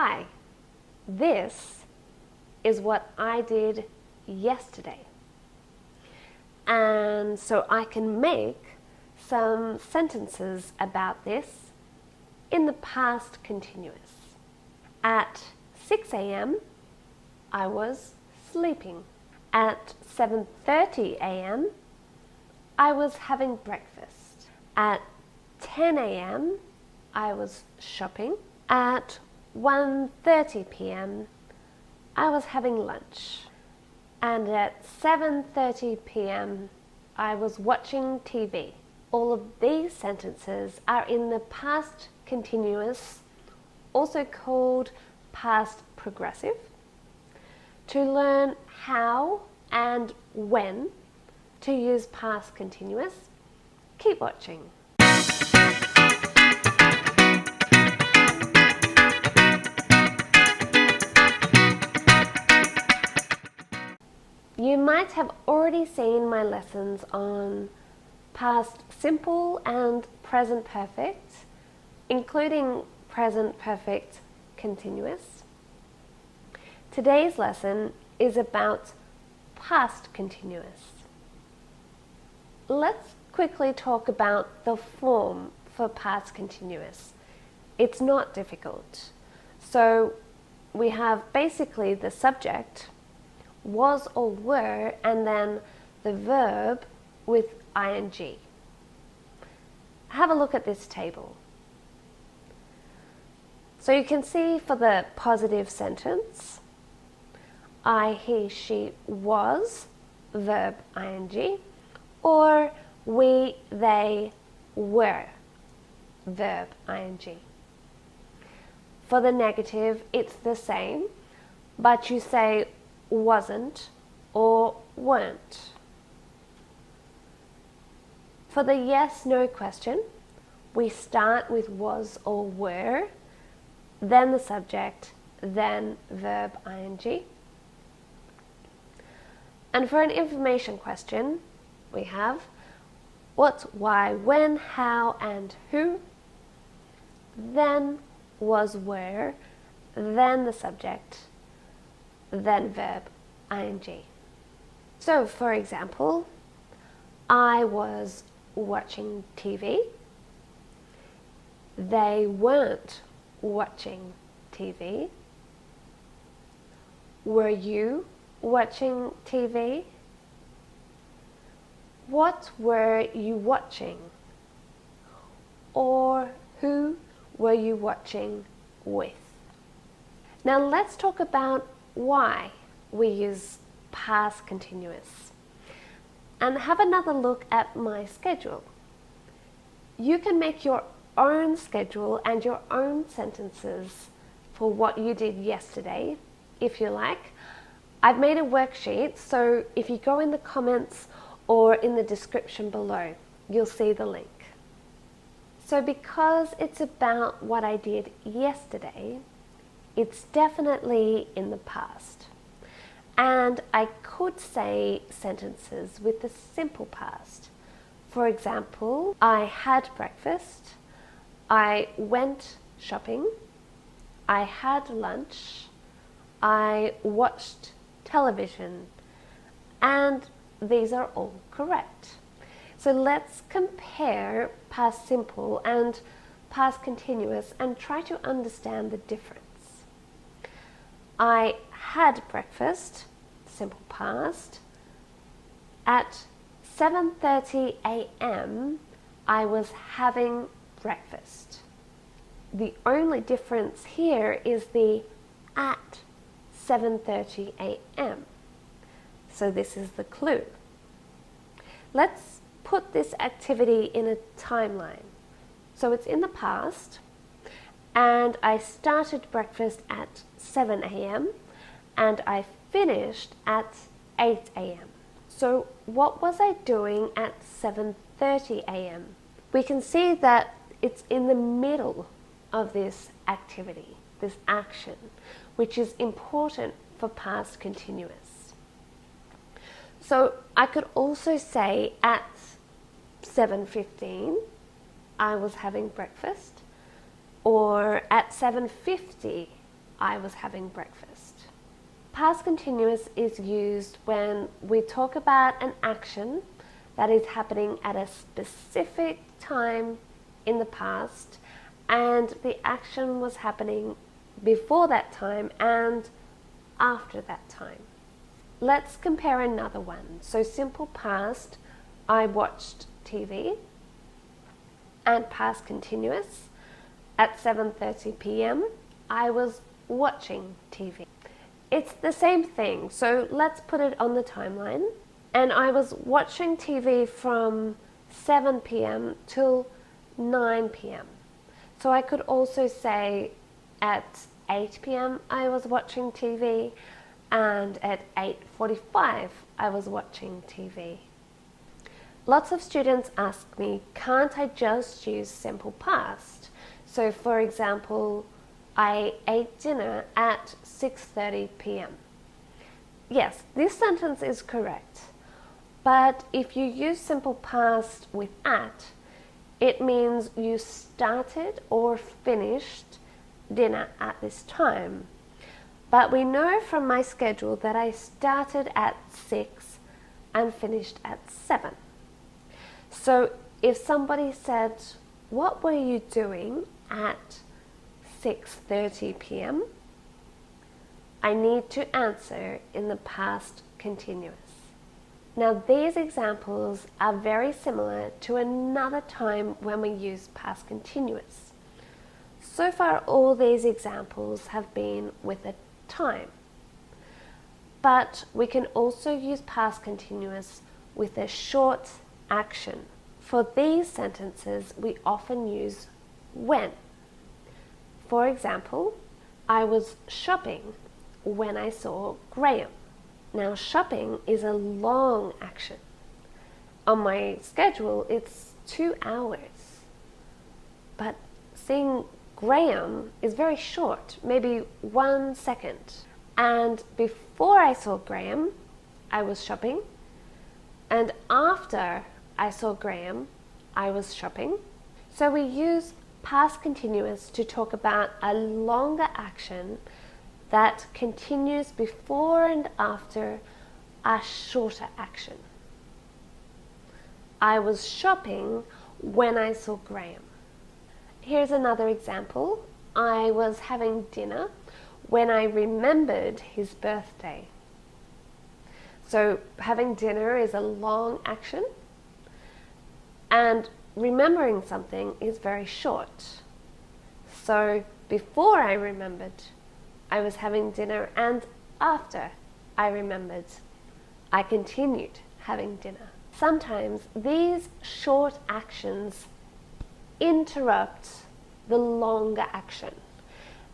Hi, this is what I did yesterday. And so I can make some sentences about this in the past continuous. At 6 a.m. I was sleeping. At 7:30 a.m. I was having breakfast. At 10 a.m. I was shopping. At 1:30 p.m. I was having lunch. And at 7:30 p.m. I was watching TV. All of these sentences are in the past continuous, also called past progressive. To learn how and when to use past continuous, keep watching. You might have already seen my lessons on past simple and present perfect, including present perfect continuous. Today's lesson is about past continuous. Let's quickly talk about the form for past continuous. It's not difficult. So we have basically the subject, was or were, and then the verb with ing. Have a look at this table. So you can see for the positive sentence, I, he, she was, verb ing, or we, they were, verb ing. For the negative, it's the same, but you say wasn't or weren't. For the yes/no question, we start with was or were, then the subject, then verb ing. And for an information question, we have what, why, when, how, and who, then was, were, then the subject, then verb ing. So, for example, I was watching TV. They weren't watching TV. Were you watching TV? What were you watching? Or who were you watching with? Now let's talk about why we use past continuous. And have another look at my schedule. You can make your own schedule and your own sentences for what you did yesterday, if you like. I've made a worksheet, so if you go in the comments or in the description below, you'll see the link. So because it's about what I did yesterday, it's definitely in the past. And I could say sentences with the simple past. For example, I had breakfast, I went shopping, I had lunch, I watched television, and these are all correct. So let's compare past simple and past continuous and try to understand the difference. I had breakfast, simple past. At 7:30 a.m. I was having breakfast. The only difference here is the at 7:30 a.m. So this is the clue. Let's put this activity in a timeline. So it's in the past, and I started breakfast at 7 a.m. and I finished at 8 a.m. So what was I doing at 7:30 a.m.? We can see that it's in the middle of this activity, this action, which is important for past continuous. So I could also say at 7:15 I was having breakfast, or at 7:50 I was having breakfast. Past continuous is used when we talk about an action that is happening at a specific time in the past, and the action was happening before that time and after that time. Let's compare another one. So simple past, I watched TV, and past continuous, at 7:30 p.m. I was watching TV. It's the same thing, so let's put it on the timeline. And I was watching TV from 7 p.m. till 9 p.m. So I could also say at 8 p.m. I was watching TV, and at 8:45 I was watching TV. Lots of students ask me, can't I just use simple past? So for example, I ate dinner at 6:30 p.m. Yes, this sentence is correct. But if you use simple past with at, it means you started or finished dinner at this time. But we know from my schedule that I started at 6 and finished at 7. So if somebody said, what were you doing at 6:30 p.m.? I need to answer in the past continuous. Now these examples are very similar to another time when we use past continuous. So far all these examples have been with a time. But we can also use past continuous with a short action. For these sentences we often use when. For example, I was shopping when I saw Graham. Now shopping is a long action. On my schedule it's 2 hours. But seeing Graham is very short, maybe 1 second. And before I saw Graham, I was shopping. And after I saw Graham, I was shopping. So we use past continuous to talk about a longer action that continues before and after a shorter action. I was shopping when I saw Graham. Here's another example. I was having dinner when I remembered his birthday. So having dinner is a long action, and remembering something is very short. So before I remembered, I was having dinner, and after I remembered, I continued having dinner. Sometimes these short actions interrupt the longer action,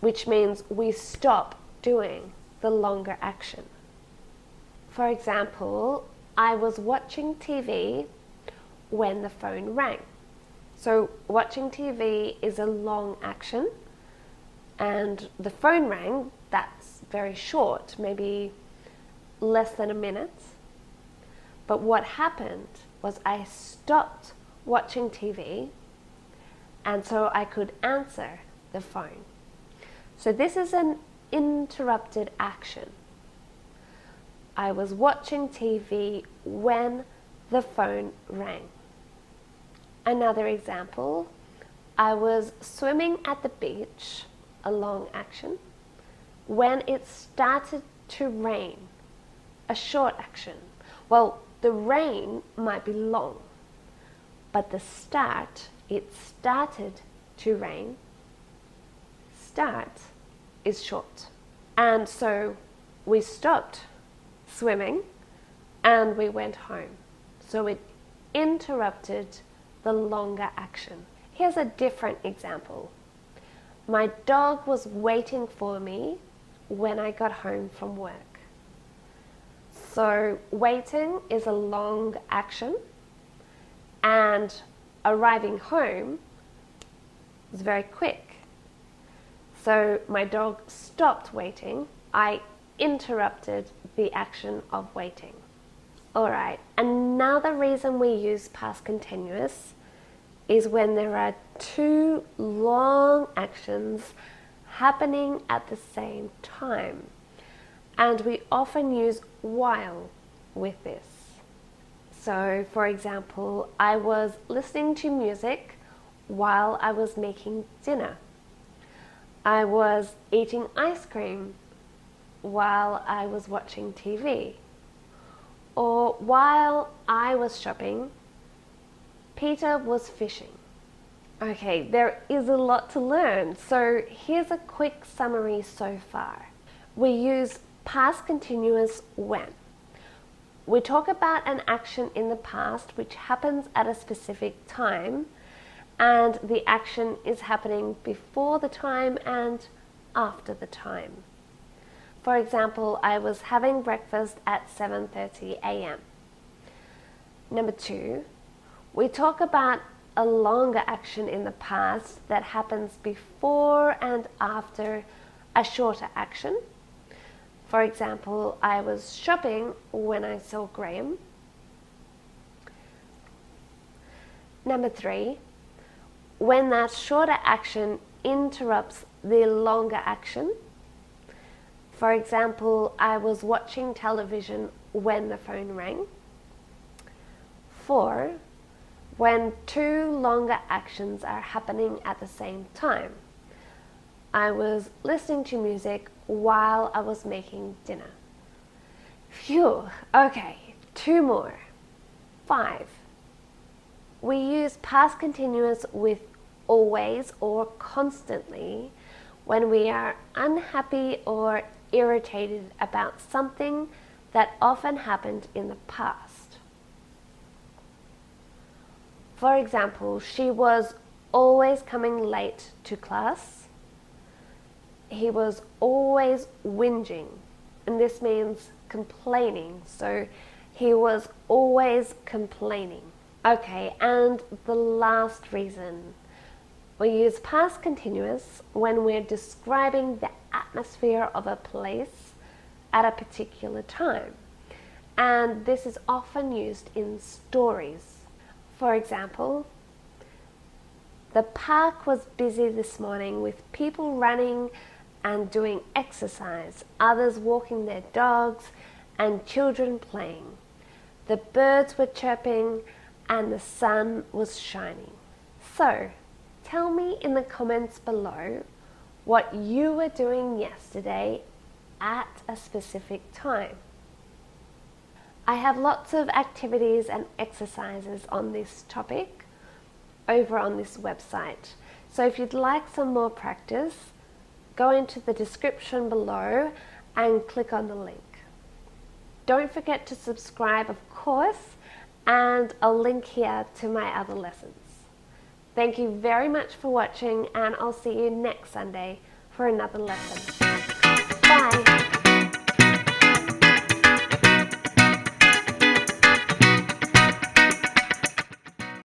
which means we stop doing the longer action. For example, I was watching TV when the phone rang. So watching TV is a long action, and the phone rang, that's very short, maybe less than a minute. But what happened was I stopped watching TV, and so I could answer the phone. So this is an interrupted action. I was watching TV when the phone rang. Another example, I was swimming at the beach, a long action, when it started to rain, a short action. Well, the rain might be long, but the start, it started to rain, start is short. And so we stopped swimming and we went home. So it interrupted the longer action. Here's a different example. My dog was waiting for me when I got home from work. So waiting is a long action, and arriving home is very quick. So my dog stopped waiting. I interrupted the action of waiting. Alright, another reason we use past continuous is when there are two long actions happening at the same time. And we often use while with this. So, for example, I was listening to music while I was making dinner. I was eating ice cream while I was watching TV. Or while I was shopping, Peter was fishing. Okay, there is a lot to learn, so here's a quick summary so far. We use past continuous when. We talk about an action in the past which happens at a specific time, and the action is happening before the time and after the time. For example, I was having breakfast at 7:30 a.m. Number 2, we talk about a longer action in the past that happens before and after a shorter action. For example, I was shopping when I saw Graham. Number 3, when that shorter action interrupts the longer action. For example, I was watching television when the phone rang. 4, when 2 longer actions are happening at the same time. I was listening to music while I was making dinner. Phew, okay, 2 more. 5, we use past continuous with always or constantly when we are unhappy or irritated about something that often happened in the past. For example, she was always coming late to class. He was always whinging, and this means complaining, so he was always complaining. Okay, and the last reason. We use past continuous when we're describing the atmosphere of a place at a particular time, and this is often used in stories. For example, the park was busy this morning with people running and doing exercise, others walking their dogs, and children playing. The birds were chirping and the sun was shining. So, tell me in the comments below what you were doing yesterday at a specific time. I have lots of activities and exercises on this topic over on this website. So if you'd like some more practice, go into the description below and click on the link. Don't forget to subscribe, of course, and I'll link here to my other lessons. Thank you very much for watching, and I'll see you next Sunday for another lesson. Bye!